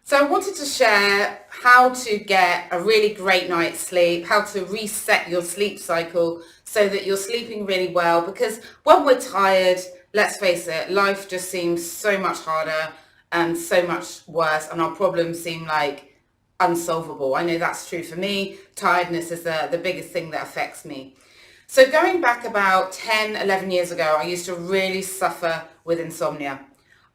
So I wanted to share how to get a really great night's sleep, how to reset your sleep cycle so that you're sleeping really well. Because when we're tired, let's face it, life just seems so much harder and so much worse, and our problems seem like unsolvable. I know that's true for me. Tiredness is the biggest thing that affects me. So going back about 10, 11 years ago, I used to really suffer with insomnia.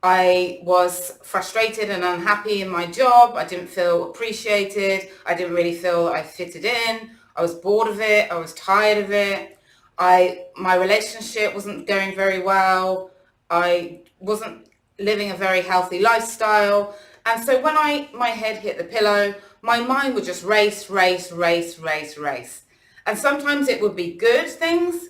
I was frustrated and unhappy in my job. I didn't feel appreciated. I didn't really feel I fitted in. I was bored of it. I was tired of it. My relationship wasn't going very well. I wasn't living a very healthy lifestyle. And so when my head hit the pillow, my mind would just race, race, race, race, race. And sometimes it would be good things,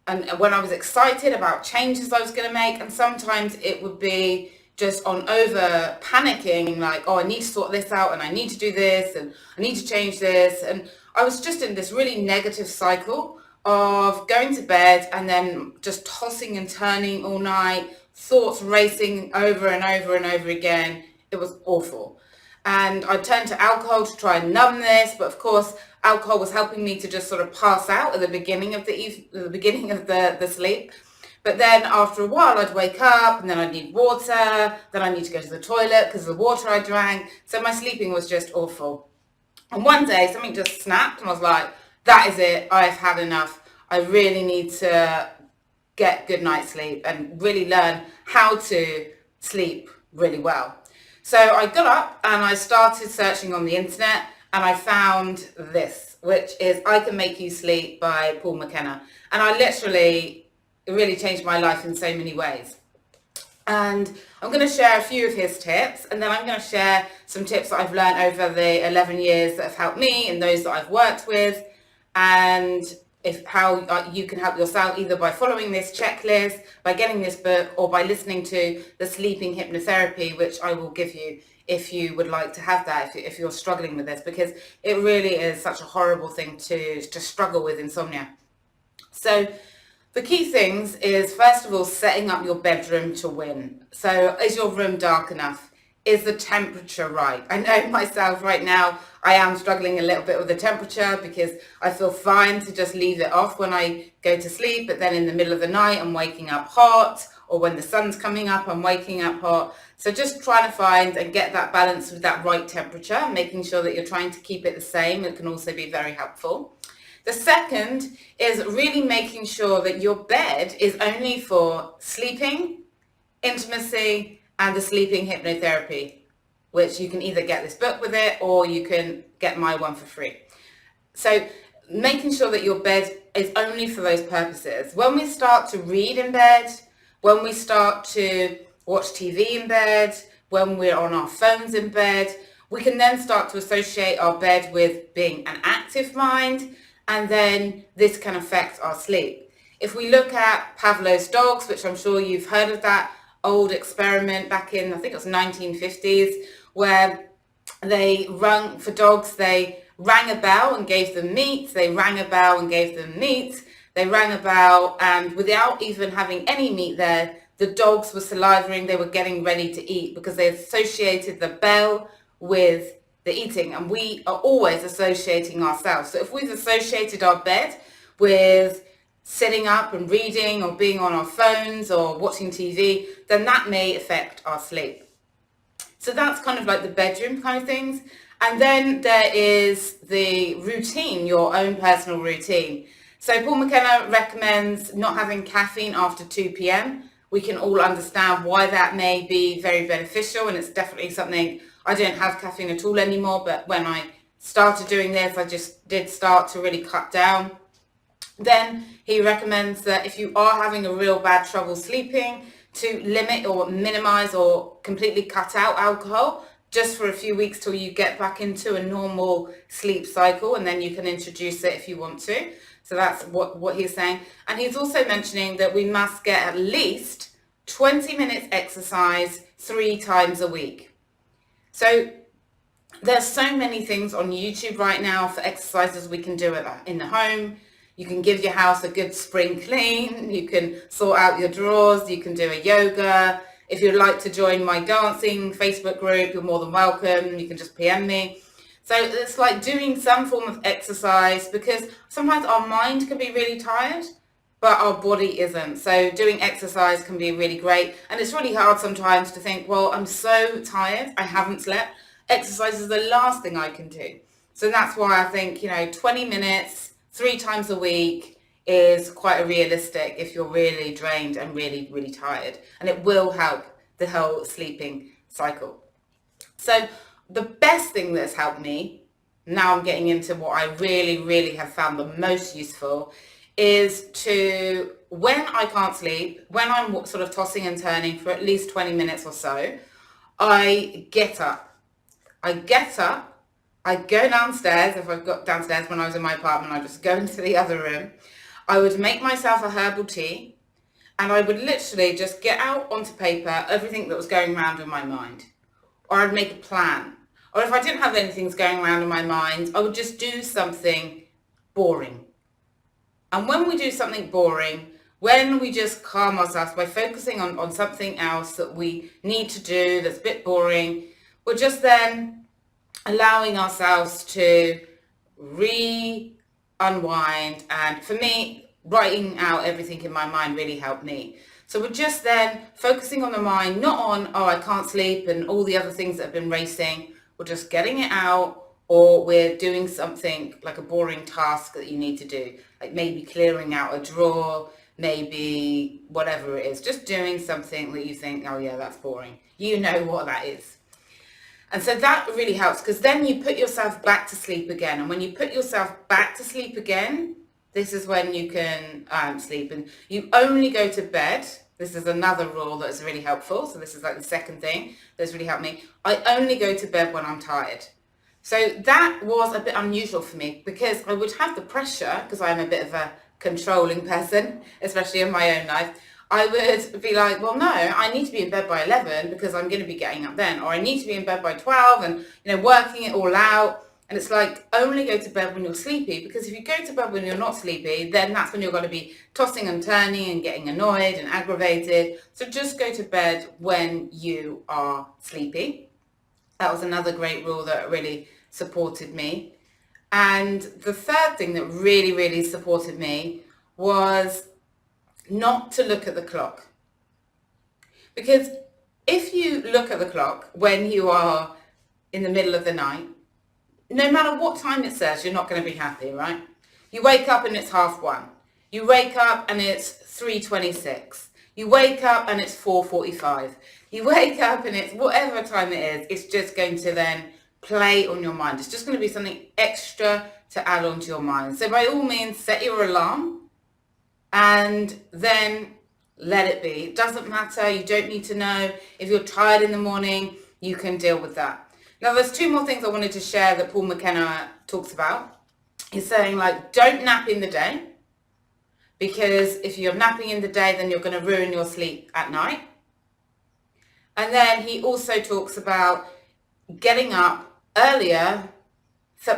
and when I was excited about changes I was going to make, and sometimes it would be just on over panicking, like, oh, I need to sort this out, and I need to do this, and I need to change this. And I was just in this really negative cycle of going to bed and then just tossing and turning all night, thoughts racing over and over and over again. It was awful. And I turned to alcohol to try and numb this, but of course alcohol was helping me to just sort of pass out at the beginning of the sleep. But then after a while I'd wake up and then I'd need water, then I need to go to the toilet because of the water I drank. So my sleeping was just awful. And one day something just snapped and I was like, that is it, I've had enough. I really need to get good night's sleep and really learn how to sleep really well. So I got up and I started searching on the internet, and I found this, which is I Can Make You Sleep by Paul McKenna. And it really changed my life in so many ways. And I'm going to share a few of his tips, and then I'm going to share some tips that I've learned over the 11 years that have helped me and those that I've worked with, and how you can help yourself either by following this checklist, by getting this book, or by listening to the sleeping hypnotherapy, which I will give you if you would like to have that, if you're struggling with this, because it really is such a horrible thing to struggle with insomnia. So the key things is, first of all, setting up your bedroom to win. So is your room dark enough? Is the temperature right? I know myself right now, I am struggling a little bit with the temperature because I feel fine to just leave it off when I go to sleep, but then in the middle of the night I'm waking up hot, or when the sun's coming up I'm waking up hot. So just trying to find and get that balance with that right temperature, making sure that you're trying to keep it the same. It can also be very helpful. The second is really making sure that your bed is only for sleeping, intimacy, and the sleeping hypnotherapy, which you can either get this book with it or you can get my one for free. So making sure that your bed is only for those purposes. When we start to read in bed, when we start to watch TV in bed, when we're on our phones in bed, we can then start to associate our bed with being an active mind, and then this can affect our sleep. If we look at Pavlov's dogs, which I'm sure you've heard of that old experiment back in, I think it was 1950s, where they rang a bell and gave them meat, they rang a bell and gave them meat, they rang a bell, and without even having any meat there, the dogs were salivating, they were getting ready to eat because they associated the bell with the eating. And we are always associating ourselves. So if we've associated our bed with sitting up and reading or being on our phones or watching TV, then that may affect our sleep. So that's kind of like the bedroom kind of things. And then there is the routine, your own personal routine. So Paul McKenna recommends not having caffeine after 2 p.m. We can all understand why that may be very beneficial, and it's definitely something. I don't have caffeine at all anymore, but when I started doing this, I just did start to really cut down. Then he recommends that if you are having a real bad trouble sleeping, to limit or minimize or completely cut out alcohol just for a few weeks till you get back into a normal sleep cycle, and then you can introduce it if you want to. So that's what he's saying. And he's also mentioning that we must get at least 20 minutes exercise 3 times a week. So there's so many things on YouTube right now for exercises we can do in the home. You can give your house a good spring clean. You can sort out your drawers. You can do a yoga. If you'd like to join my dancing Facebook group, you're more than welcome. You can just PM me. So it's like doing some form of exercise, because sometimes our mind can be really tired, but our body isn't. So doing exercise can be really great. And it's really hard sometimes to think, well, I'm so tired, I haven't slept. Exercise is the last thing I can do. So that's why I think, 20 minutes, 3 times a week is quite a realistic if you're really drained and really, really tired. And it will help the whole sleeping cycle. So the best thing that's helped me, now I'm getting into what I really, really have found the most useful, is to, when I can't sleep, when I'm sort of tossing and turning for at least 20 minutes or so, I get up. I go downstairs. If I've got downstairs, when I was in my apartment, I just go into the other room. I would make myself a herbal tea, and I would literally just get out onto paper everything that was going around in my mind. Or I'd make a plan. Or if I didn't have anything going around in my mind, I would just do something boring. And when we do something boring, when we just calm ourselves by focusing on something else that we need to do that's a bit boring, we're just then allowing ourselves to unwind. And for me, writing out everything in my mind really helped me. So we're just then focusing on the mind, not on, oh, I can't sleep and all the other things that have been racing. We're just getting it out, or we're doing something like a boring task that you need to do, like maybe clearing out a drawer, maybe whatever it is, just doing something that you think, oh yeah, that's boring. You know what that is. And so that really helps, because then you put yourself back to sleep again. And when you put yourself back to sleep again, this is when you can sleep. And you only go to bed. This is another rule that's really helpful. So this is like the second thing that's really helped me. I only go to bed when I'm tired. So that was a bit unusual for me, because I would have the pressure, because I'm a bit of a controlling person, especially in my own life. I would be like, well, no, I need to be in bed by 11 because I'm going to be getting up then. Or I need to be in bed by 12 and, working it all out. And it's like, only go to bed when you're sleepy, because if you go to bed when you're not sleepy, then that's when you're going to be tossing and turning and getting annoyed and aggravated. So just go to bed when you are sleepy. That was another great rule that really supported me. And the third thing that really, really supported me was not to look at the clock. Because if you look at the clock when you are in the middle of the night, no matter what time it says, you're not going to be happy, right? You wake up and it's 1:30. You wake up and it's 3:26. You wake up and it's 4:45. You wake up and it's whatever time it is, it's just going to then play on your mind. It's just going to be something extra to add on to your mind. So by all means, set your alarm and then let it be. It doesn't matter. You don't need to know. If you're tired in the morning, you can deal with that. Now, there's 2 more things I wanted to share that Paul McKenna talks about. He's saying, like, don't nap in the day, because if you're napping in the day, then you're going to ruin your sleep at night. And then he also talks about getting up earlier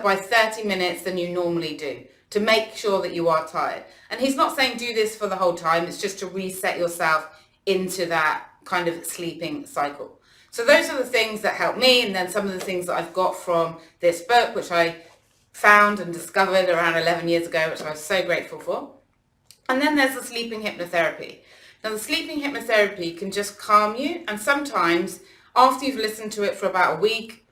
by 30 minutes than you normally do, to make sure that you are tired. And he's not saying do this for the whole time. It's just to reset yourself into that kind of sleeping cycle. So those are the things that help me. And then some of the things that I've got from this book, which I found and discovered around 11 years ago, which I was so grateful for. And then there's the sleeping hypnotherapy. Now, the sleeping hypnotherapy can just calm you. And sometimes after you've listened to it for about a week,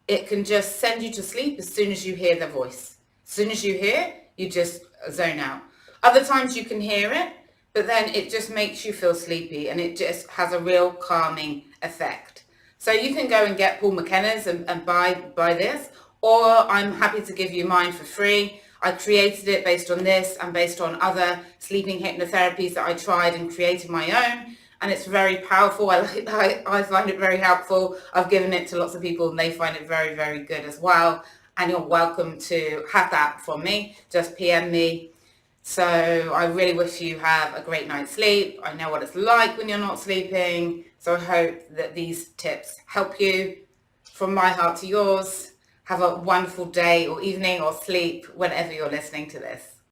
it can just send you to sleep as soon as you hear their voice. As soon as you hear, you just zone out. Other times you can hear it, but then it just makes you feel sleepy, and it just has a real calming effect. So you can go and get Paul McKenna's and buy this, or I'm happy to give you mine for free. I created it based on this and based on other sleeping hypnotherapies that I tried and created my own. And it's very powerful. I find it very helpful. I've given it to lots of people and they find it very, very good as well. And you're welcome to have that from me. Just PM me. So I really wish you have a great night's sleep. I know what it's like when you're not sleeping. So I hope that these tips help you. From my heart to yours, have a wonderful day or evening or sleep whenever you're listening to this.